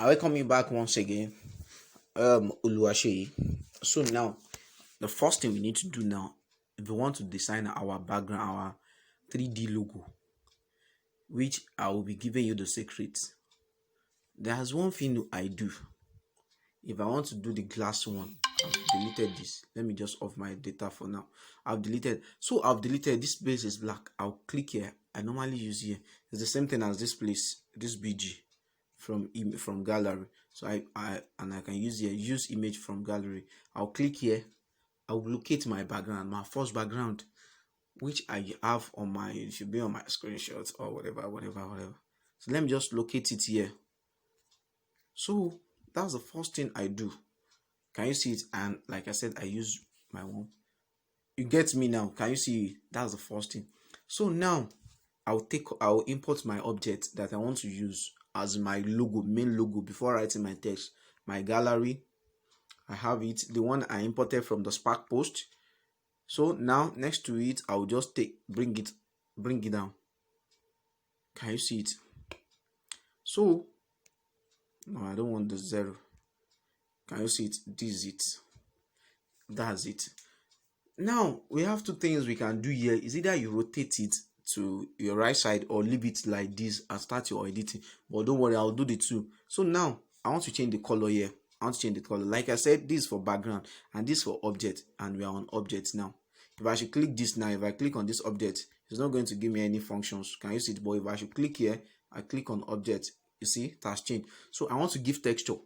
I welcome you back once again, Uluwaseyi. So now, the first thing we need to do now, if we want to design our background, our 3D logo, which I will be giving you the secret. There's one thing I do. If I want to do the glass one, I've deleted this. Let me just off my data for now. I've deleted. So I've deleted this place is black. I'll click here. I normally use here. It's the same thing as this place, this BG from gallery. So I can use here, use image from gallery. I'll click here. I'll locate my background, my first background, which I have on my, it should be on my screenshots or whatever. So let me just locate it here. So that's the first thing I do. Can you see it? And like I said, I use my one. You get me now? Can you see it? That's the first thing. So now I'll import my object that I want to use as my logo, main logo, before writing my text. My gallery, I have it, the one I imported from the Spark post. So now next to it, I'll just bring it down. Can you see it? So no, I don't want the 0. Can you see it? This is it. That's it. Now we have two things we can do here. Is either you rotate it to your right side or leave it like this and start your editing. But don't worry, I'll do the two. So now I want to change the color here. I want to change the color. Like I said, this is for background and this for object, and we are on object now. If I should click this now, if I click on this object, it's not going to give me any functions. Can you see it? But if I should click here, I click on object, you see it has changed. So I want to give texture.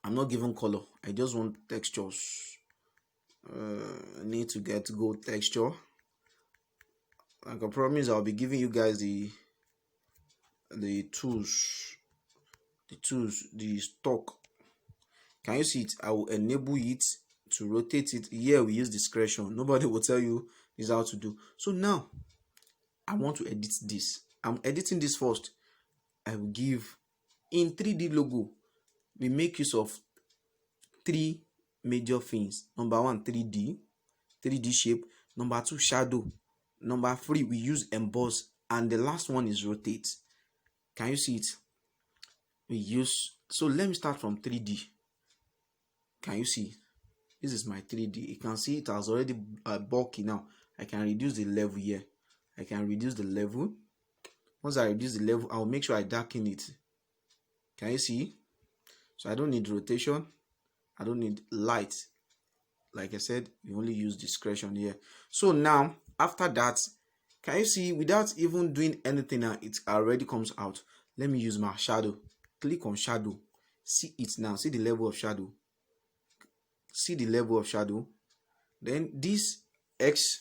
I'm not giving color. I just want textures. I need to get gold texture. Like I promise, I'll be giving you guys the tools, the stock. Can you see it? I will enable it to rotate it. Here we use discretion. Nobody will tell you this is how to do. So now I want to edit this. I'm editing this first. I will give in 3D logo. We make use of 3 major things. Number 1, 3D shape. Number 2, shadow. Number 3, we use emboss, and the last one is rotate. Can you see it? So let me start from 3D. Can you see? This is my 3D. You can see it has already bulky now. I can reduce the level here. I can reduce the level. Once I reduce the level, I'll make sure I darken it. Can you see? So I don't need rotation. I don't need light. Like I said, you only use discretion here. So now, after that, can you see, without even doing anything now, it already comes out. Let me use my shadow. Click on shadow. See it now. See the level of shadow. See the level of shadow. Then this X,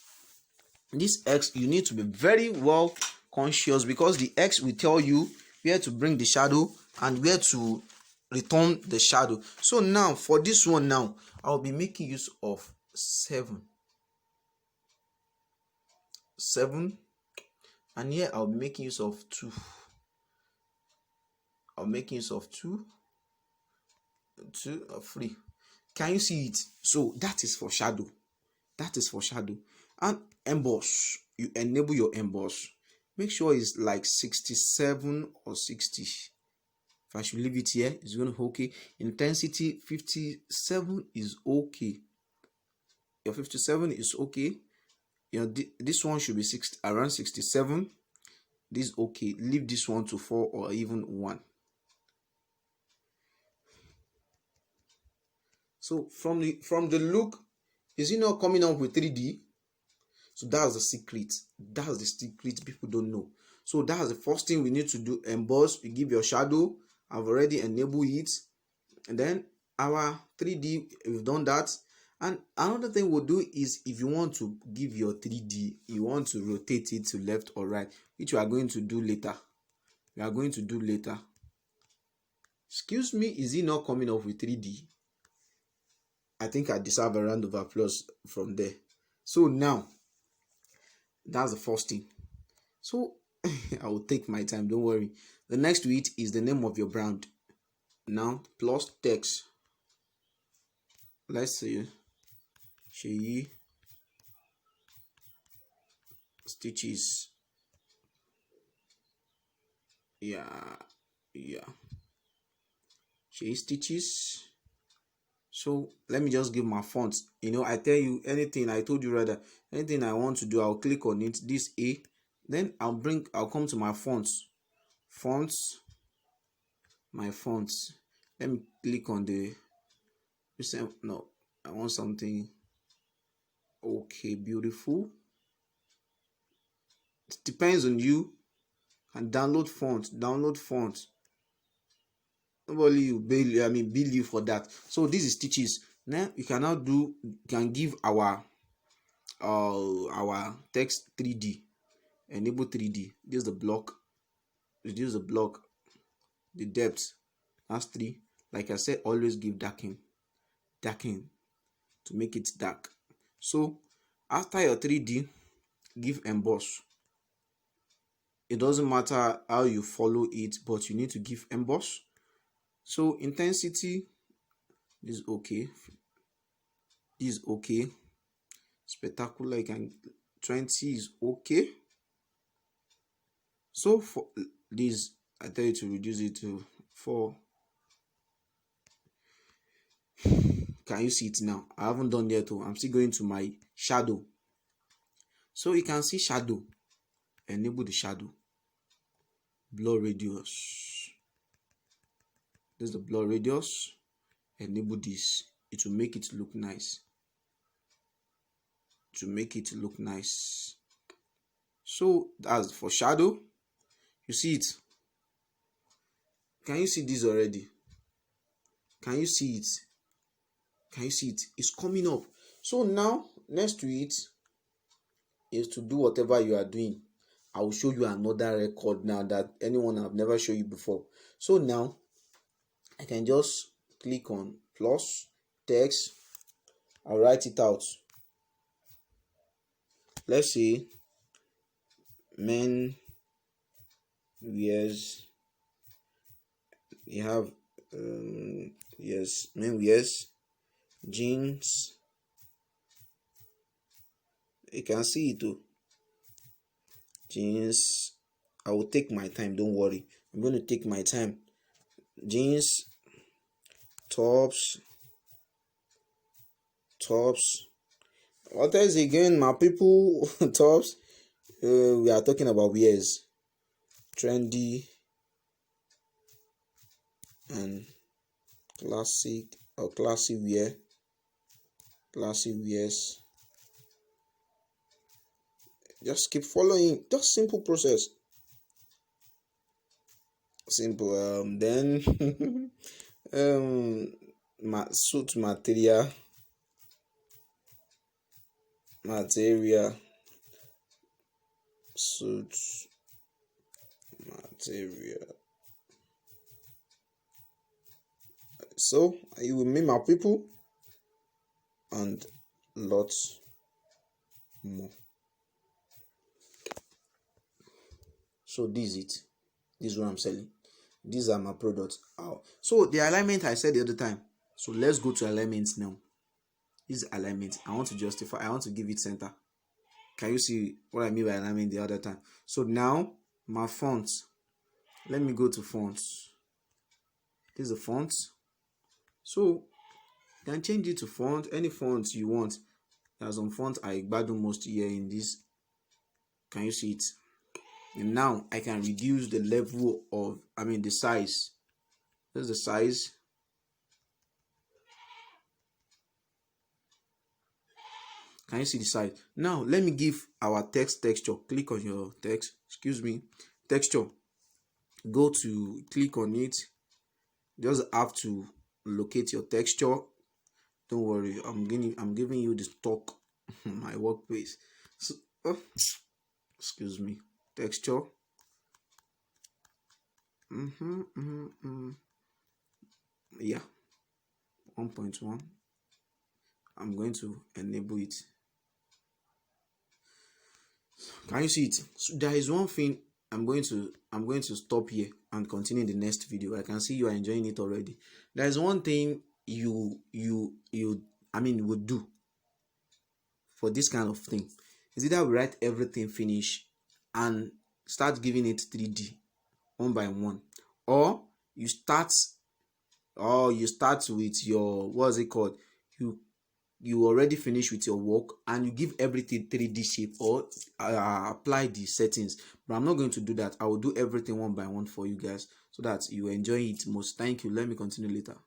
you need to be very well conscious, because the X will tell you where to bring the shadow and where to return the shadow. So now for this one, now I'll be making use of 7, and here I'll be making use of 2. I'll make use of 2 or 3. Can you see it? So that is for shadow. And emboss, you enable your emboss. Make sure it's like 67 or 60. If I should leave it here, it's going to be okay. Intensity 57 is okay. Your 57 is okay. This one should be around 67. This is okay. Leave this one to 4 or even 1. So from the look, is it not coming up with 3D? So that's the secret. That's the secret people don't know. So that's the first thing we need to do. Emboss, you give your shadow. I've already enabled it. And then our 3D, we've done that. And another thing we'll do is, if you want to give your 3D, you want to rotate it to left or right, which we are going to do later. Excuse me, is it not coming up with 3D? I think I deserve a round of applause from there. So now, that's the first thing. So I will take my time, don't worry. The next to it is the name of your brand. Now plus text. Let's say Seyi Stitches. Yeah, Yeah, she stitches. So let me just give my fonts. I tell you, anything I told you rather, anything I want to do, I'll click on it, this A, then I'll come to my fonts, my fonts. Let me click on the no, I want something. Okay, beautiful. It depends on you. And download font. Nobody you bill you for that. So this is stitches. Now you can can give our text 3D, enable 3D. This is the block, reduce the block, the depth, that's 3. Like I said, always give darken to make it dark. So after your 3D, give emboss. It doesn't matter how you follow it, but you need to give emboss. So intensity is okay. This is okay. Spectacular, you can 20 is okay. So for this, I tell you to reduce it to 4. Can you see it now? I haven't done yet though. I'm still going to my shadow. So you can see shadow. Enable the shadow. Blur radius. This is the blur radius. Enable this. It will make it look nice. So that's for shadow. You see it? Can you see this already? Can you see it? It's coming up. So now next to it is to do whatever you are doing. I will show you another record now that anyone I've never shown you before. So now I can just click on plus text. I'll write it out. Let's say men wears. We have yes, men wears jeans. You can see it too. Jeans. I will take my time, don't worry. I'm going to take my time. Jeans, tops. What else again, my people? Tops. We are talking about wears. Trendy and classic or classic wear. Classic wears. Just keep following. Just simple process. Simple. Then suit material. Suit material. So you will meet my people and lots more. So this is it. This is what I'm selling. These are my products. So the alignment I said the other time. So let's go to alignment now. This is alignment. I want to justify. I want to give it center. Can you see what I mean by alignment the other time? So now my fonts. Let me go to fonts. This is the font. So you can change it to font, any font you want. There's some font I gbadu most here in this. Can you see it? And now I can reduce the level of, the size. This is the size. Can you see the size? Now let me give our text texture. Click on your text. Texture. Go to click on it. Just have to locate your texture. Don't worry. I'm giving you the stock. My workplace. So, excuse me. Texture. Yeah. 1.1. I'm going to enable it. Can you see it? So there is one thing I'm going to stop here and continue in the next video. I can see you are enjoying it already. There is one thing you would do for this kind of thing. Is either we write everything finish and start giving it 3D one by one, or you start, or you start with your, what's it called, you already finish with your work and you give everything 3D shape, or apply the settings. But I'm not going to do that. I will do everything one by one for you guys so that you enjoy it most. Thank you. Let me continue later.